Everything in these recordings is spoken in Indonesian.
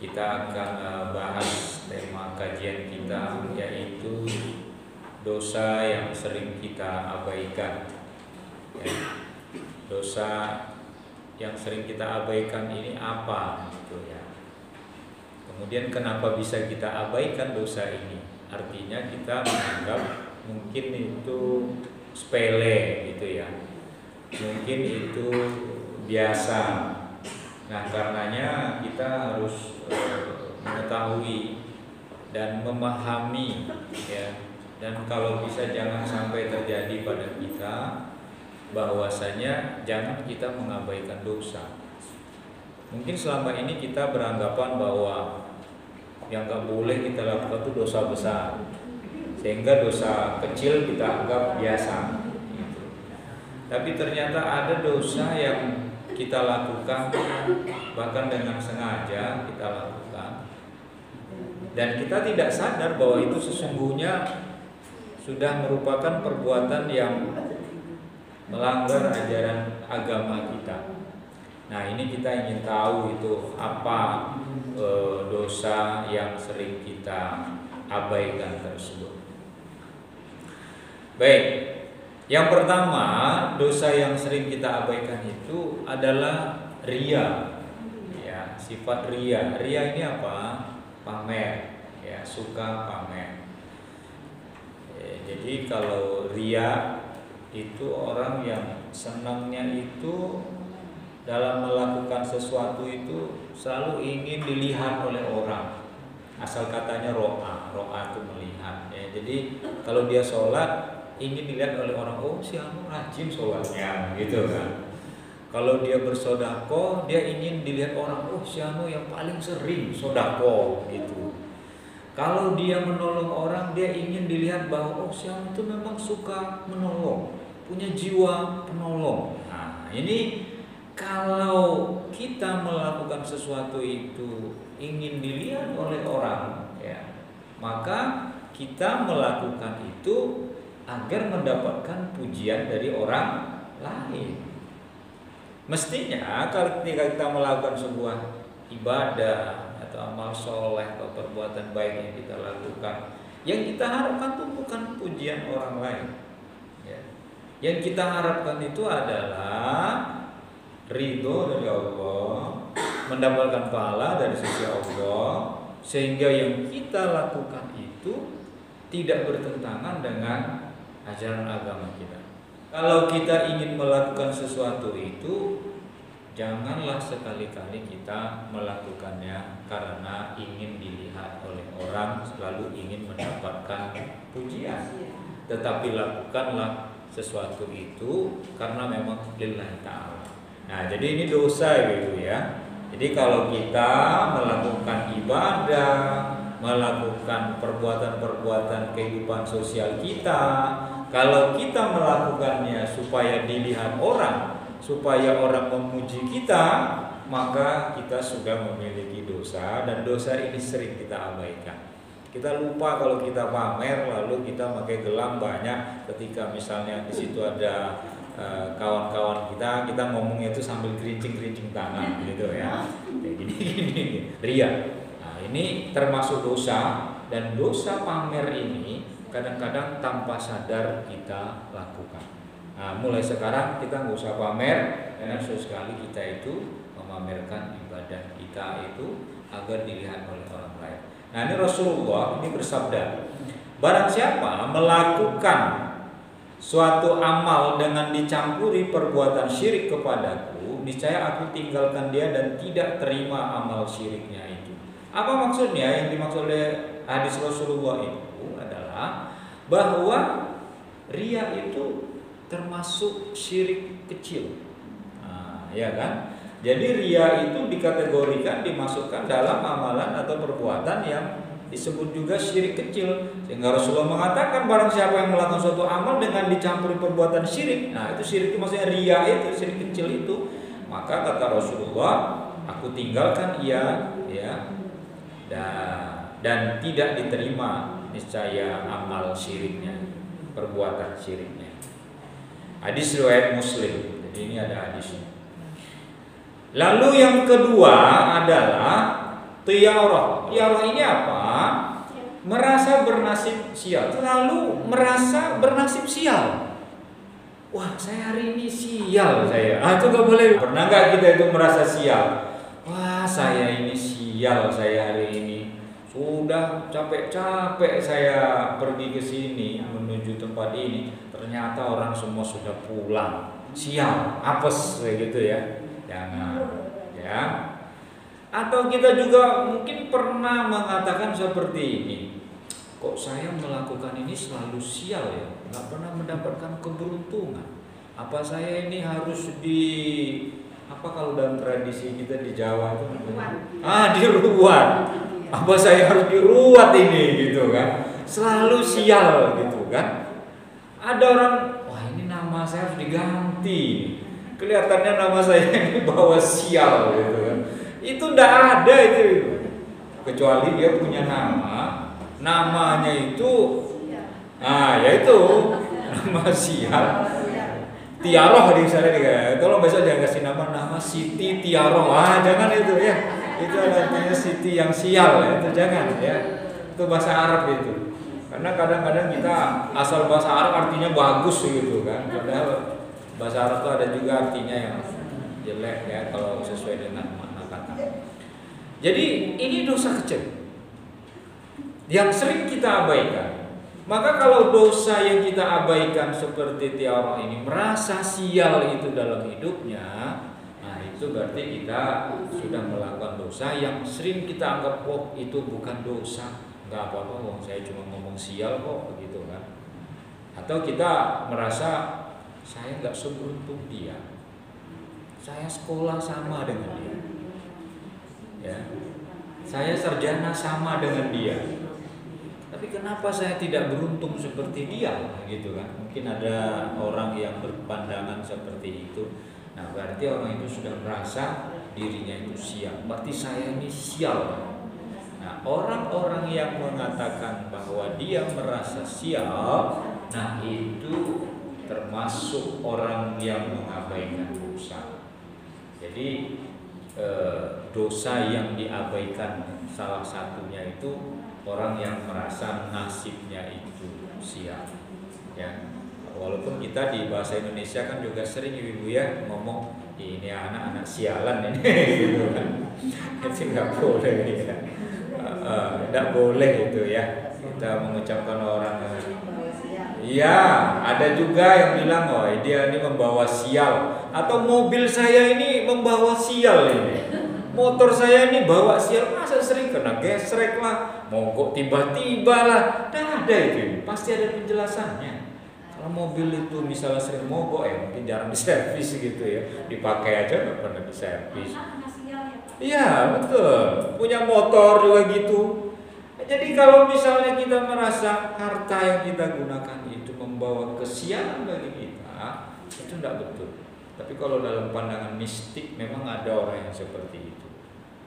kita akan bahas tema kajian kita, yaitu dosa yang sering kita abaikan. Dosa yang sering kita abaikan ini apa gitu ya. Kemudian kenapa bisa kita abaikan dosa ini? Artinya kita menganggap mungkin itu sepele gitu ya, mungkin itu biasa. Nah, karenanya kita harus mengetahui dan memahami ya, dan kalau bisa jangan sampai terjadi pada kita, bahwasanya jangan kita mengabaikan dosa. Mungkin selama ini kita beranggapan bahwa yang gak boleh kita lakukan itu dosa besar, sehingga dosa kecil kita anggap biasa gitu. Tapi ternyata ada dosa yang kita lakukan bahkan dengan sengaja kita lakukan, dan kita tidak sadar bahwa itu sesungguhnya sudah merupakan perbuatan yang melanggar ajaran agama kita. Nah, ini kita ingin tahu itu apa dosa yang sering kita abaikan tersebut. Baik, yang pertama, dosa yang sering kita abaikan itu adalah riya. Ya, sifat riya. Riya ini apa? Pamer. Ya, suka pamer. Jadi kalau riya itu orang yang senangnya itu dalam melakukan sesuatu itu selalu ingin dilihat oleh orang. Asal katanya ro'a itu melihat. Ya, jadi kalau dia sholat ingin dilihat oleh orang, oh si anu rajin sholatnya gitu kan. Kalau dia bersodako, dia ingin dilihat orang, oh si anu yang paling sering sodako gitu. Kalau dia menolong orang, dia ingin dilihat bahwa oh si anu itu memang suka menolong, punya jiwa penolong. Nah, ini kalau kita melakukan sesuatu itu ingin dilihat oleh orang ya, maka kita melakukan itu agar mendapatkan pujian dari orang lain. Mestinya kalau ketika kita melakukan sebuah ibadah atau amal soleh atau perbuatan baik yang kita lakukan, yang kita harapkan itu bukan pujian orang lain ya. Yang kita harapkan itu adalah ridho dari Allah, mendapatkan pahala dari sisi Allah, sehingga yang kita lakukan itu tidak bertentangan dengan ajaran agama kita. Kalau kita ingin melakukan sesuatu itu, janganlah sekali-kali kita melakukannya karena ingin dilihat oleh orang, selalu ingin mendapatkan pujian. Tetapi lakukanlah sesuatu itu karena memang lillahi ta'ala. Nah, jadi ini dosa gitu ya. Jadi kalau kita melakukan ibadah, melakukan perbuatan-perbuatan kehidupan sosial kita, kalau kita melakukannya supaya dilihat orang, supaya orang memuji kita, maka kita sudah memiliki dosa, dan dosa ini sering kita abaikan. Kita lupa kalau kita pamer, lalu kita pakai gelang banyak. Ketika misalnya di situ ada kawan-kawan kita ngomongnya itu sambil kerincing-kerincing tangan gitu ya. Kayak gini riya. Nah, ini termasuk dosa, dan dosa pamer ini kadang-kadang tanpa sadar kita lakukan. Nah, mulai sekarang kita nggak usah pamer, karena sesekali kita itu memamerkan ibadah kita itu agar dilihat oleh orang lain. Nah, ini Rasulullah ini bersabda, barang siapa melakukan suatu amal dengan dicampuri perbuatan syirik kepadaku, niscaya aku tinggalkan dia dan tidak terima amal syiriknya itu. Apa maksudnya? Yang dimaksud oleh hadis Rasulullah itu adalah bahwa riya itu termasuk syirik kecil. Nah, ya kan? Jadi riya itu dikategorikan, dimasukkan dalam amalan atau perbuatan yang disebut juga syirik kecil. Sehingga Rasulullah mengatakan barang siapa yang melakukan suatu amal dengan dicampuri perbuatan syirik, nah itu syirik itu maksudnya riya itu, syirik kecil itu, maka kata Rasulullah, aku tinggalkan ia ya, dan tidak diterima niscaya amal syiriknya, perbuatan syiriknya. Hadis riwayat Muslim. Jadi ini ada hadisnya. Lalu yang kedua adalah Tiarah. Tiarah ini apa? Merasa bernasib sial. Selalu merasa bernasib sial. Wah, saya hari ini sial saya. Itu gak boleh. Pernah gak kita itu merasa sial? Wah, saya ini sial saya hari ini. Sudah capek-capek saya pergi ke sini menuju tempat ini. Ternyata orang semua sudah pulang. Sial, apes kayak gitu ya. Jangan, ya. Atau kita juga mungkin pernah mengatakan seperti ini. Kok saya melakukan ini selalu sial ya, nggak pernah mendapatkan keberuntungan. Apa saya ini harus apa kalau dalam tradisi kita di Jawa itu diruat. Apa saya harus diruat ini gitu kan? Selalu sial gitu kan? Ada orang, wah ini nama saya harus diganti. Kelihatannya nama saya ini bawa sial gitu kan? Itu ndak ada itu, kecuali dia punya namanya itu, yaitu nama sial. Tiarah misalnya, tolong besok jangan kasih nama Siti Tiarah, jangan itu ya. Itu artinya Siti yang sial, itu jangan ya. Itu bahasa Arab itu. Karena kadang-kadang kita asal bahasa Arab artinya bagus gitu kan. Padahal bahasa Arab itu ada juga artinya yang jelek ya kalau sesuai dengan makna kata. Jadi ini dosa kecil yang sering kita abaikan. Maka kalau dosa yang kita abaikan seperti tiarah ini, merasa sial itu dalam hidupnya, nah itu berarti kita sudah melakukan dosa yang sering kita anggap, oh itu bukan dosa, nggak apa-apa, saya cuma ngomong sial kok, begitu kan. Atau kita merasa saya nggak seberuntung dia, saya sekolah sama dengan dia, ya, saya sarjana sama dengan dia. Tapi kenapa saya tidak beruntung seperti dia, gitu kan? Mungkin ada orang yang berpandangan seperti itu. Nah, berarti orang itu sudah merasa dirinya itu sial. Berarti saya ini sial. Nah, orang-orang yang mengatakan bahwa dia merasa sial, nah itu termasuk orang yang mengabaikan dosa. Jadi dosa yang diabaikan salah satunya itu orang yang merasa nasibnya itu sial, ya. Walaupun kita di bahasa Indonesia kan juga sering ibu ya ngomong ini anak-anak sialan ini, gitu kan. Itu nggak boleh ya, nggak boleh itu ya. Kita mengucapkan orang, iya, ada juga yang bilang oh dia ini membawa sial, atau mobil saya ini membawa sial ini. Motor saya ini bawa sial, masa sering kena gesrek lah, mogok tiba-tiba lah, dah ada itu, pasti ada penjelasannya. Kalau mobil itu misalnya sering mogok ya mungkin jarang diservis gitu ya, dipakai aja nggak pernah diservis. Iya betul, punya motor juga gitu. Jadi kalau misalnya kita merasa harta yang kita gunakan itu membawa kesialan bagi kita, itu tidak betul. Tapi kalau dalam pandangan mistik memang ada orang yang seperti itu.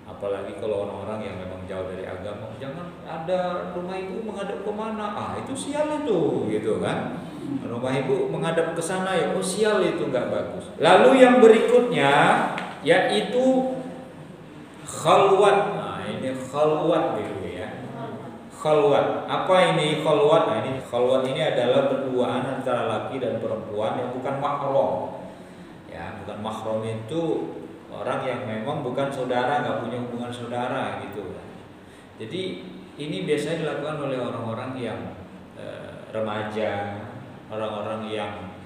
Apalagi kalau orang-orang yang memang jauh dari agama, jangan ada rumah ibu menghadap kemana, itu sial itu, gitu kan. Rumah ibu menghadap ke sana ya, oh sial itu nggak bagus. Lalu yang berikutnya yaitu khalwat. Nah ini khalwat gitu ya. Khalwat. Apa ini khalwat? Nah ini khalwat ini adalah berduaan antara laki dan perempuan yang bukan mahram. Ya, bukan mahram itu orang yang memang bukan saudara, nggak punya hubungan saudara gitu. Jadi ini biasanya dilakukan oleh orang-orang yang remaja, orang-orang yang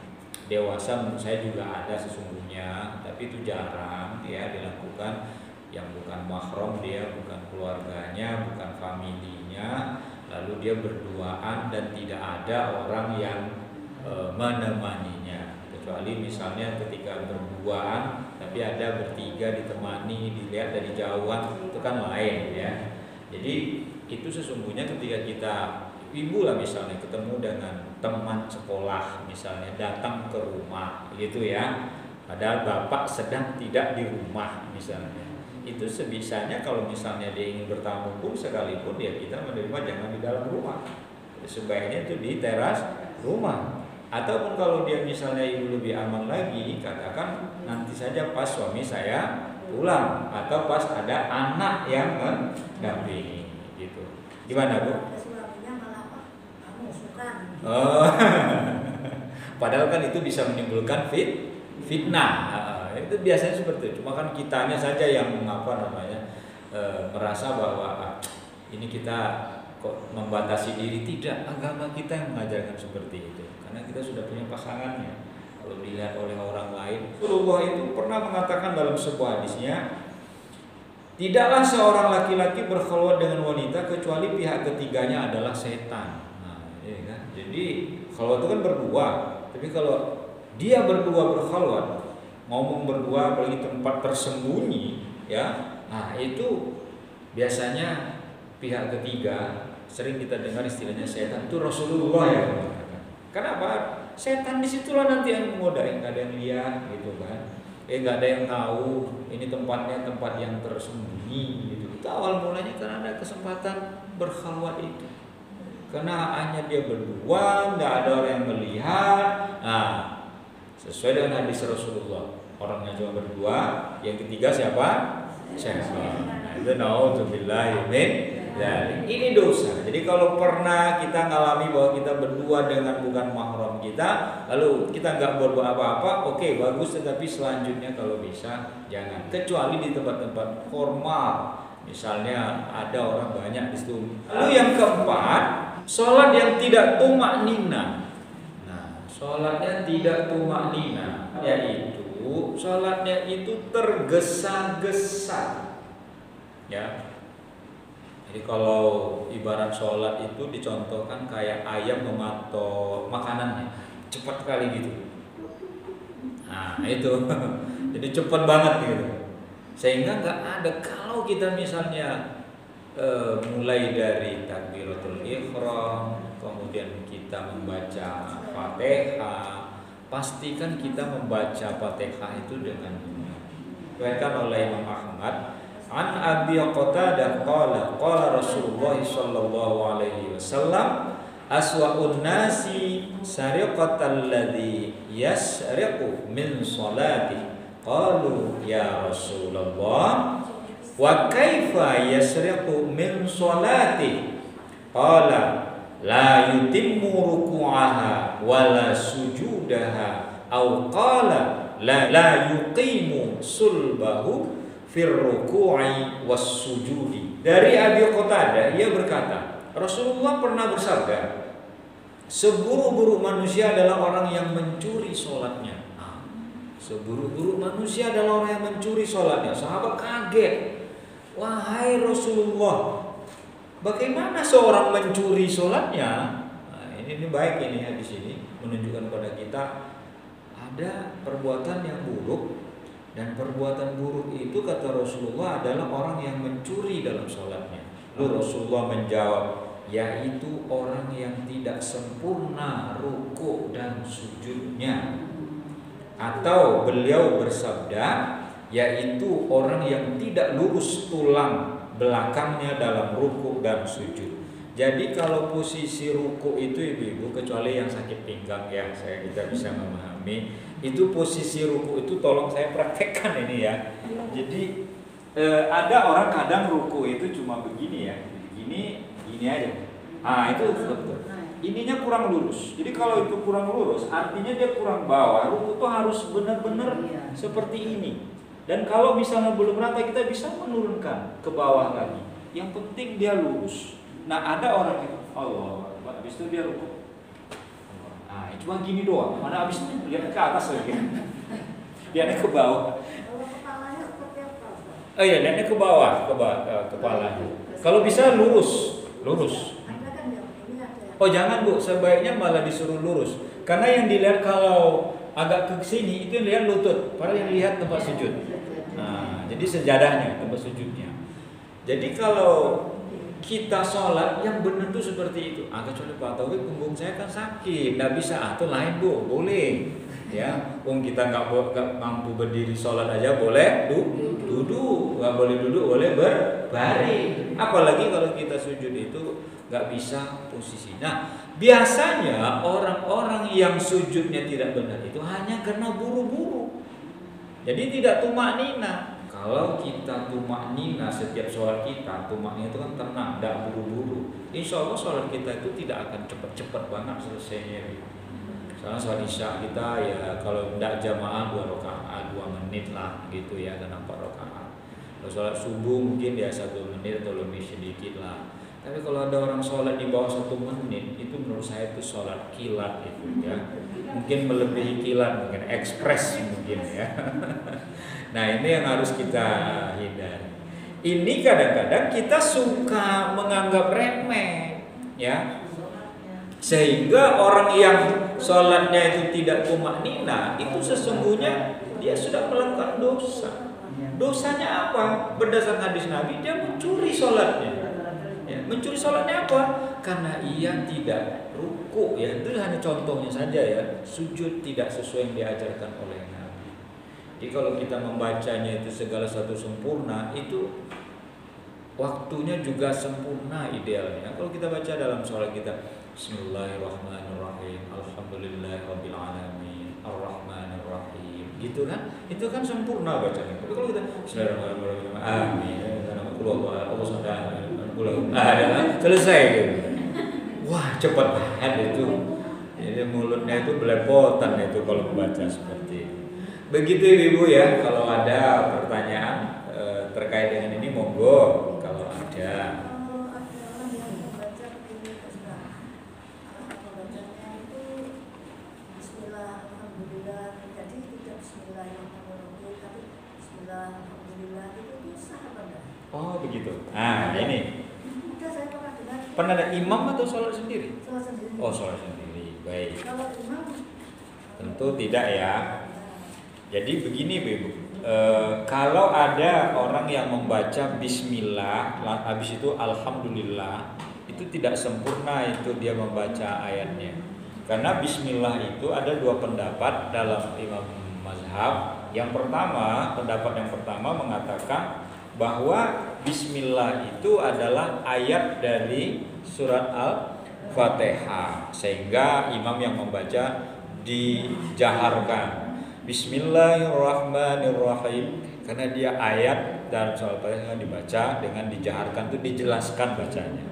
dewasa. Menurut saya juga ada sesungguhnya, tapi itu jarang ya dilakukan. Yang bukan mahram, dia bukan keluarganya, bukan familinya, lalu dia berduaan dan tidak ada orang yang menemaninya. Kecuali misalnya ketika berduaan tapi ada bertiga ditemani, dilihat dari jauhan, itu kan lain ya. Jadi itu sesungguhnya ketika kita ibu lah misalnya ketemu dengan teman sekolah misalnya datang ke rumah gitu ya, padahal bapak sedang tidak di rumah misalnya, itu sebisanya kalau misalnya dia ingin bertamu pun sekalipun ya kita menerima jangan di dalam rumah, sebaiknya itu di teras rumah. Ataupun kalau dia misalnya ibu lebih aman lagi, katakan nanti saja pas suami saya pulang atau pas ada anak yang mendampingi gitu. Gimana Bu? Suaminya malah kamu suka. Oh. Padahal kan itu bisa menimbulkan fitnah. Itu biasanya seperti itu. Cuma kan kitanya saja yang merasa bahwa ini kita kok membatasi diri. Tidak, agama kita yang mengajarkan seperti itu. Karena kita sudah punya pasangannya. Kalau dilihat oleh orang lain, Rasulullah itu pernah mengatakan dalam sebuah hadisnya, tidaklah seorang laki-laki berkhulwat dengan wanita kecuali pihak ketiganya adalah setan. Nah, ya kan? Jadi khulwat itu kan berdua, tapi kalau dia berdua berkhulwat, ngomong berdua apalagi tempat tersembunyi, ya, nah itu biasanya pihak ketiga sering kita dengar istilahnya setan itu Rasulullah yang mengatakan. Kenapa? Setan disitulah nanti yang menggodain, nggak ada yang lihat gitu kan, nggak ada yang tahu ini tempatnya tempat yang tersembunyi gitu. Itu awal mulanya karena ada kesempatan berkhalwat itu, karena hanya dia berdua, nggak ada orang yang melihat. Nah, sesuai dengan hadis Rasulullah, orangnya cuma berdua, yang ketiga siapa? Setan. Nah, itu naudzubillahi min dzalik. Ini dosa. Jadi kalau pernah kita ngalami bahwa kita berdua dengan bukan mahram kita, lalu kita nggak berbuat apa-apa, oke, bagus. Tetapi selanjutnya kalau bisa jangan. Kecuali di tempat-tempat formal. Misalnya ada orang banyak di situ. Lalu yang keempat, sholat yang tidak tumak nina. Nah, sholatnya tidak tumak nina, yaitu sholatnya itu tergesa-gesa. Ya. Jadi kalau ibarat sholat itu dicontohkan kayak ayam mematok makanannya, cepat kali gitu. Nah itu, jadi cepat banget gitu. Sehingga nggak ada kalau kita misalnya mulai dari takbiratul ihram, kemudian kita membaca Fatihah, pastikan kita membaca Fatihah itu dengan benar. Diriwayatkan oleh Imam Ahmad. An Abi Qatadah qala Rasulullah sallallahu alaihi wasallam aswa'un nasi sariqatal ladzi yasriqu min salati qalu ya Rasulullah wa kaifa yasriqu min salati qala la yutimmu ruku'aha wala sujudaha au qala la yuqimu sulbahu firruku'i was-sujudi. Dari Abi Qatadah ia berkata, Rasulullah pernah bersabda, seburuk-buruk manusia adalah orang yang mencuri sholatnya. Seburuk-buruk manusia adalah orang yang mencuri sholatnya. Sahabat kaget. Wahai Rasulullah, bagaimana seorang mencuri sholatnya? Nah, ini baik ini ya di sini menunjukkan kepada kita ada perbuatan yang buruk. Dan perbuatan buruk itu kata Rasulullah adalah orang yang mencuri dalam sholatnya. Lalu Rasulullah menjawab, yaitu orang yang tidak sempurna ruku dan sujudnya. Atau beliau bersabda, yaitu orang yang tidak lurus tulang belakangnya dalam ruku dan sujud. Jadi kalau posisi ruku itu ibu-ibu, kecuali yang sakit pinggang ya, kita bisa memahami. Itu posisi ruku itu tolong saya praktekkan ini ya. Jadi ada orang kadang ruku itu cuma begini ya, gini aja. Ah itu betul. Ininya kurang lurus. Jadi kalau itu kurang lurus, artinya dia kurang bawah. Ruku itu harus benar-benar seperti ini. Dan kalau misalnya belum rata, kita bisa menurunkan ke bawah lagi. Yang penting dia lurus. Nah ada orang itu, Allah, habis itu dia ruku. Nah, cuma gini doang. Mana habis itu lihat ke atas lagi. Lihatnya ke bawah. Kalau kepalanya seperti apa? Oh iya, lihatnya ke bawah, kepalanya. Kalau bisa lurus. Anda kan ini ada. Oh jangan Bu, sebaiknya malah disuruh lurus. Karena yang dilihat kalau agak ke sini itu lihat lutut, padahal yang lihat tempat sujud. Nah, jadi sejadahnya tempat sujudnya. Jadi kalau kita sholat yang benar tuh seperti itu. Kecuali Pak Taufik punggung saya kan sakit, nggak bisa. Itu lain Bu, boleh. Ya, kita nggak mampu berdiri sholat aja boleh duduk, nggak boleh duduk, boleh berbaring. Apalagi kalau kita sujud itu nggak bisa posisi. Nah, biasanya orang-orang yang sujudnya tidak benar itu hanya karena buru-buru. Jadi tidak tumak nina. Kalau kita tumaknina setiap sholat kita, tumaknina itu kan tenang, tidak buru-buru. Insya Allah sholat kita itu tidak akan cepat-cepat banget selesainya. Misalnya sholat isya kita ya kalau tidak jamaah 2 rakaat 2 menit lah gitu ya, dan 4 rakaat. Kalau sholat subuh mungkin ya 1 menit atau lebih sedikit lah. Tapi kalau ada orang sholat di bawah 1 menit, itu menurut saya itu sholat kilat itu ya. Mungkin melebihi kilat, mungkin ekspres mungkin ya. Nah ini yang harus kita hindari. Ini kadang-kadang kita suka menganggap remeh ya. Sehingga orang yang sholatnya itu tidak tumaknina, itu sesungguhnya dia sudah melakukan dosa. Dosanya apa? Berdasarkan hadis Nabi, dia mencuri sholatnya. Ya, mencuri sholatnya apa? Karena ia tidak ruku ya. Itu hanya contohnya saja ya. Sujud tidak sesuai yang diajarkan oleh Nabi. Jadi kalau kita membacanya itu segala satu sempurna, itu waktunya juga sempurna idealnya. Kalau kita baca dalam sholat kita, Bismillahirrahmanirrahim, Alhamdulillahirabbil alamin, Arrahmanirrahim, gitu kan? Itu kan sempurna bacanya. Tapi kalau kita Bismillahirrahmanirrahim, amin, selesai gitu. Wah cepat banget itu. Jadi mulutnya itu belepotan itu kalau membaca seperti itu. Begitu ibu ya. Kalau ada pertanyaan terkait dengan ini monggo kalau ada. Kalau ada orang yang membaca begini bacanya itu Bismillah, Alhamdulillah, jadi tidak Bismillahirrahmanirrahim, tapi Bismillah, Alhamdulillah, itu sah apa enggak? Oh begitu. Nah ini. Udah saya pernah dengar. Pernah ada imam atau sholat sendiri? Sholat sendiri. Oh sholat sendiri. Baik. Kalau imam Tentu tidak ya. Jadi begini ibu. Kalau ada orang yang membaca Bismillah, habis itu Alhamdulillah, itu tidak sempurna itu dia membaca ayatnya. Karena Bismillah itu ada 2 pendapat dalam imam mazhab. Yang pertama, pendapat yang pertama mengatakan bahwa Bismillah itu adalah ayat dari surat Al-Fatihah, sehingga imam yang membaca dijaharkan Bismillahirrahmanirrahim, karena dia ayat dan surat Al-Fatihah dibaca dengan dijaharkan, itu dijelaskan bacanya.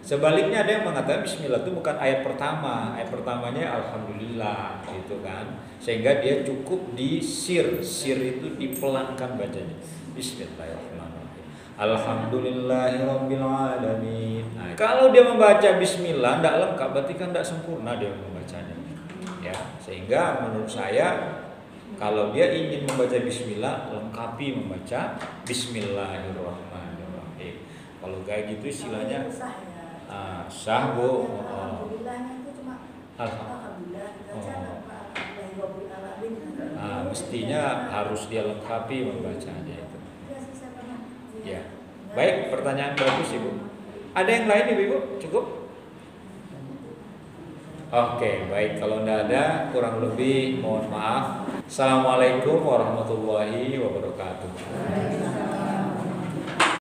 Sebaliknya ada yang mengatakan Bismillah itu bukan ayat pertama, ayat pertamanya Alhamdulillah gitu kan, sehingga dia cukup sir itu dipelankan bacanya. Bismillahirrahmanirrahim, Alhamdulillahirabbil alamin. Nah, kalau dia membaca Bismillah tidak lengkap, berarti kan tidak sempurna dia membacanya. Ya, sehingga menurut saya kalau dia ingin membaca Bismillah, lengkapi membaca Bismillahirrahmanirrahim. Kalau kayak gitu istilahnya sah ya. Sah bu. Alhamdulillahnya itu cuma Alhamdulillah dibaca Alhamdulillahirabbil alamin. Mestinya harus dia lengkapi membacanya itu. Ya, saya pernah. Ya. Baik, pertanyaan bagus ibu. Ada yang lain ibu? Cukup? Oke, baik. Kalau tidak ada, kurang lebih mohon maaf. Assalamualaikum warahmatullahi wabarakatuh.